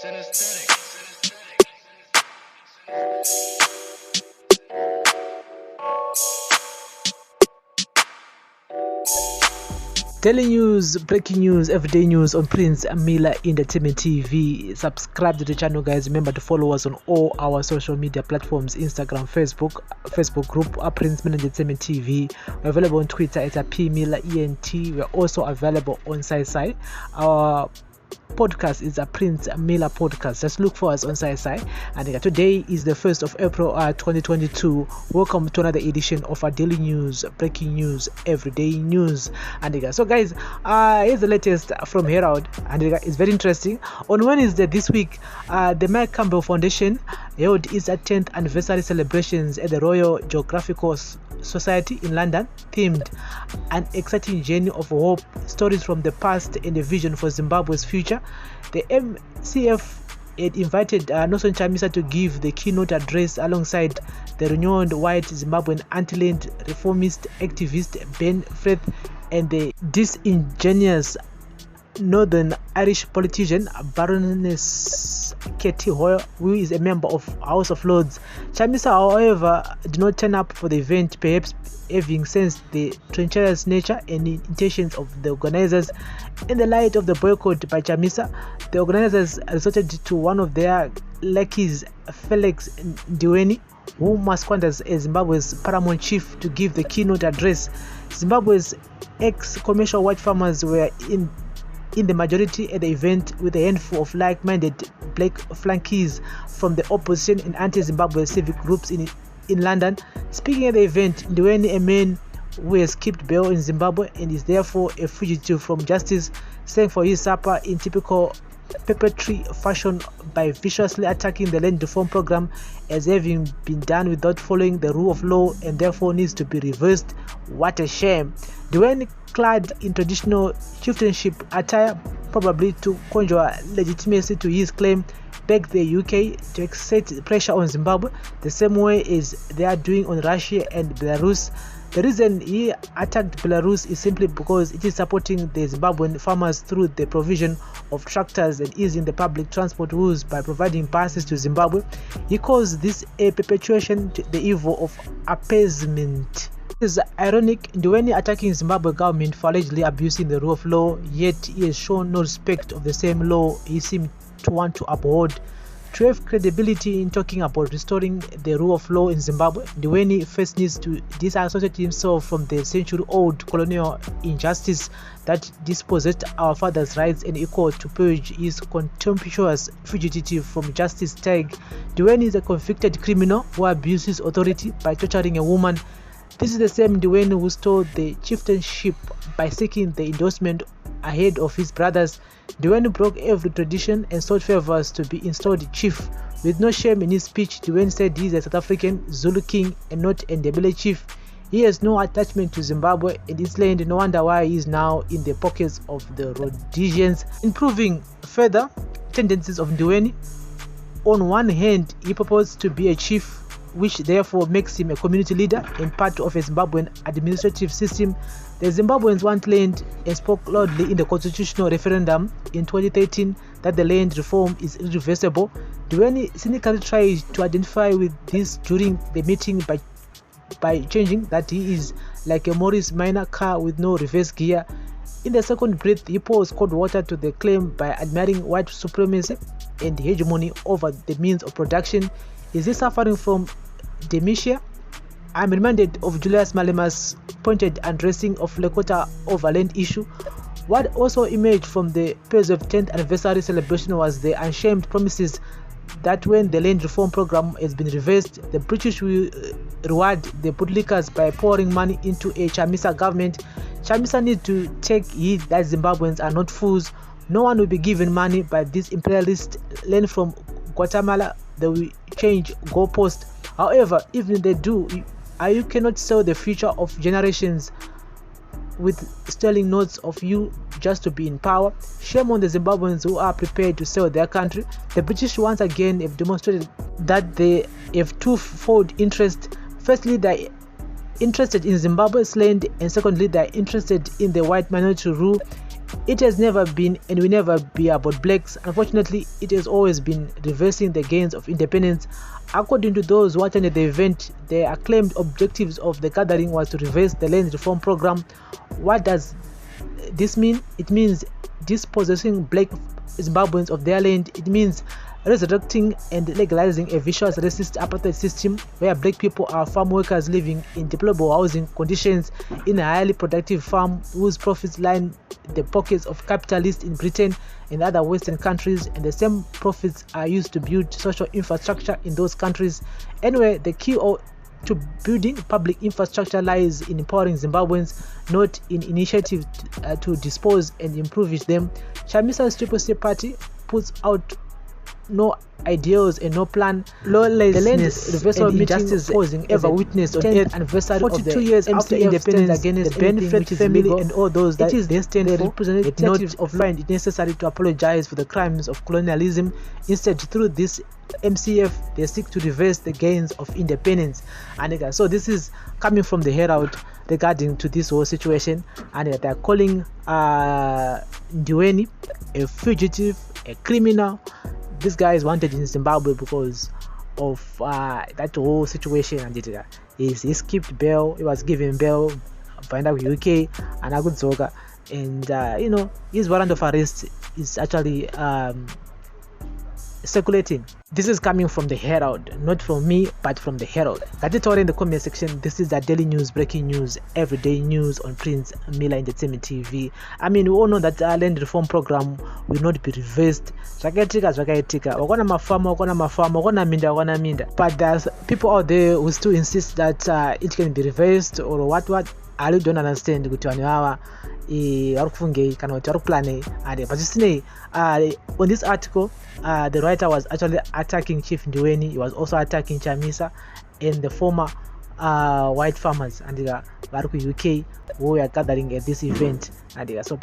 Daily news, breaking news, everyday news on Prince Miller Entertainment TV. Subscribe to the channel, guys. Remember to follow us on all our social media platforms: Instagram, Facebook group Prince Miller Entertainment TV. We're available on Twitter at P Miller ENT. We're also available on SciSci. Our podcast is a Prince Miller podcast. Just look for us on SciSci. And today is the 1st of April 2022. Welcome to another edition of our daily news, breaking news, everyday news. And so guys, here's the latest from Herald, and it's very interesting. On Wednesday this week, the Mike Campbell Foundation held its 10th anniversary celebrations at the Royal Geographical Society in London, themed an exciting journey of hope, stories from the past and a vision for Zimbabwe's future. The MCF had invited Nelson Chamisa to give the keynote address alongside the renowned white Zimbabwean anti-land reformist activist Ben Frith and the disingenuous Northern Irish politician Baroness Katie Hoyle, who is a member of House of Lords. Chamisa, however, did not turn up for the event, perhaps having sensed the treacherous nature and intentions of the organizers. In the light of the boycott by Chamisa, the organizers resorted to one of their lackeys, Felix Ndiweni, who masquerades as Zimbabwe's paramount chief, to give the keynote address. Zimbabwe's ex-commercial white farmers were in the majority at the event, with a handful of like-minded black flunkies from the opposition and anti-Zimbabwe civic groups in London. Speaking at the event, Ndiweni, a man who has kept bail in Zimbabwe and is therefore a fugitive from justice, sang for his supper in typical perpetratory fashion by viciously attacking the land reform program as having been done without following the rule of law and therefore needs to be reversed. What a shame. Ndiweni, clad in traditional chieftainship attire, probably to conjure legitimacy to his claim, begged the UK to exert pressure on Zimbabwe the same way as they are doing on Russia and Belarus. The reason he attacked Belarus is simply because it is supporting the Zimbabwean farmers through the provision of tractors and easing the public transport rules by providing passes to Zimbabwe. He calls this a perpetuation to the evil of appeasement. It is ironic, Ndiweni attacking Zimbabwe government for allegedly abusing the rule of law, yet he has shown no respect of the same law he seemed to want to uphold. To have credibility in talking about restoring the rule of law in Zimbabwe, Ndiweni first needs to disassociate himself from the century-old colonial injustice that dispossessed our fathers' rights and equal to purge his contemptuous fugitive from justice tag. Ndiweni is a convicted criminal who abuses authority by torturing a woman. This is the same Ndiweni who stole the chieftainship by seeking the endorsement ahead of his brothers. Ndiweni broke every tradition and sought favors to be installed chief. With no shame in his speech, Ndiweni said he is a South African Zulu king and not a Ndebele chief. He has no attachment to Zimbabwe and its land. No wonder why he is now in the pockets of the Rhodesians. Improving further tendencies of Ndiweni, on one hand, he proposed to be a chief, which therefore makes him a community leader and part of a Zimbabwean administrative system. The Zimbabweans want land and spoke loudly in the constitutional referendum in 2013 that the land reform is irreversible. Ndiweni cynically tried to identify with this during the meeting by changing that he is like a Morris Minor car with no reverse gear. In the second breath, he pours cold water to the claim by admiring white supremacy and hegemony over the means of production. Is he suffering from dementia? I'm reminded of Julius Malema's pointed addressing of Lakota over land issue. What also emerged from the pace of 10th anniversary celebration was the unshamed promises that when the land reform program has been reversed, the British will reward the bootlickers by pouring money into a Chamisa government. Chamisa needs to take heed that Zimbabweans are not fools. No one will be given money by this imperialist land from Guatemala. They will change goalposts. However, even if they do, you cannot sell the future of generations with sterling notes of you just to be in power. Shame on the Zimbabweans who are prepared to sell their country. The British once again have demonstrated that they have twofold interest. Firstly, they are interested in Zimbabwe's land, and secondly, they are interested in the white minority rule It has never been and will never be about blacks. Unfortunately, it has always been reversing the gains of independence. According to those who attended the event, the acclaimed objectives of the gathering was to reverse the land reform program. What does this mean? It means dispossessing black Zimbabweans of their land. It means resurrecting and legalizing a vicious racist apartheid system where black people are farm workers living in deplorable housing conditions in a highly productive farm whose profits line the pockets of capitalists in Britain and other Western countries, and the same profits are used to build social infrastructure in those countries. Anyway, the key to building public infrastructure lies in empowering Zimbabweans, not in initiatives to dispose and impoverish them. Chamisa's Triple C party puts out no ideals and no plan. Lawlessness, reversal and injustice causing ever witnessed on 10th anniversary 42 years after independence against the benefit family and all those that they stand for. Representatives of find it necessary to apologize for the crimes of colonialism. Instead, through this MCF, they seek to reverse the gains of independence. And so this is coming from the Herald regarding to this whole situation, and they are calling Ndiweni a fugitive, a criminal. This guy is wanted in Zimbabwe because of that whole situation, and he skipped bail. He was given bail by the UK and Agudzoga, and his warrant of arrest is actually circulating. This is coming from the Herald, not from me, but from the Herald. Get it all in the comment section. This is the daily news, breaking news, everyday news on Prince Miller Entertainment TV. I mean, we all know that our land reform program will not be reversed. Wakona minda. But there's people out there who still insist that it can be reversed or what. I really don't understand. But on this article, the writer was actually attacking Chief Ndiweni. He was also attacking Chamisa and the former white farmers and the UK who were gathering at this event. And so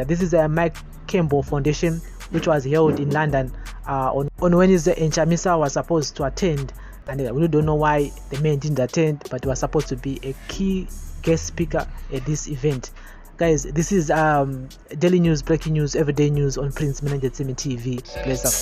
this is a Mike Campbell Foundation, which was held in London on Wednesday, and Chamisa was supposed to attend. And we really don't know why the man didn't attend, but he was supposed to be a key guest speaker at this event. Guys, this is daily news, breaking news, everyday news on Prince Miller Entertainment TV. Bless up.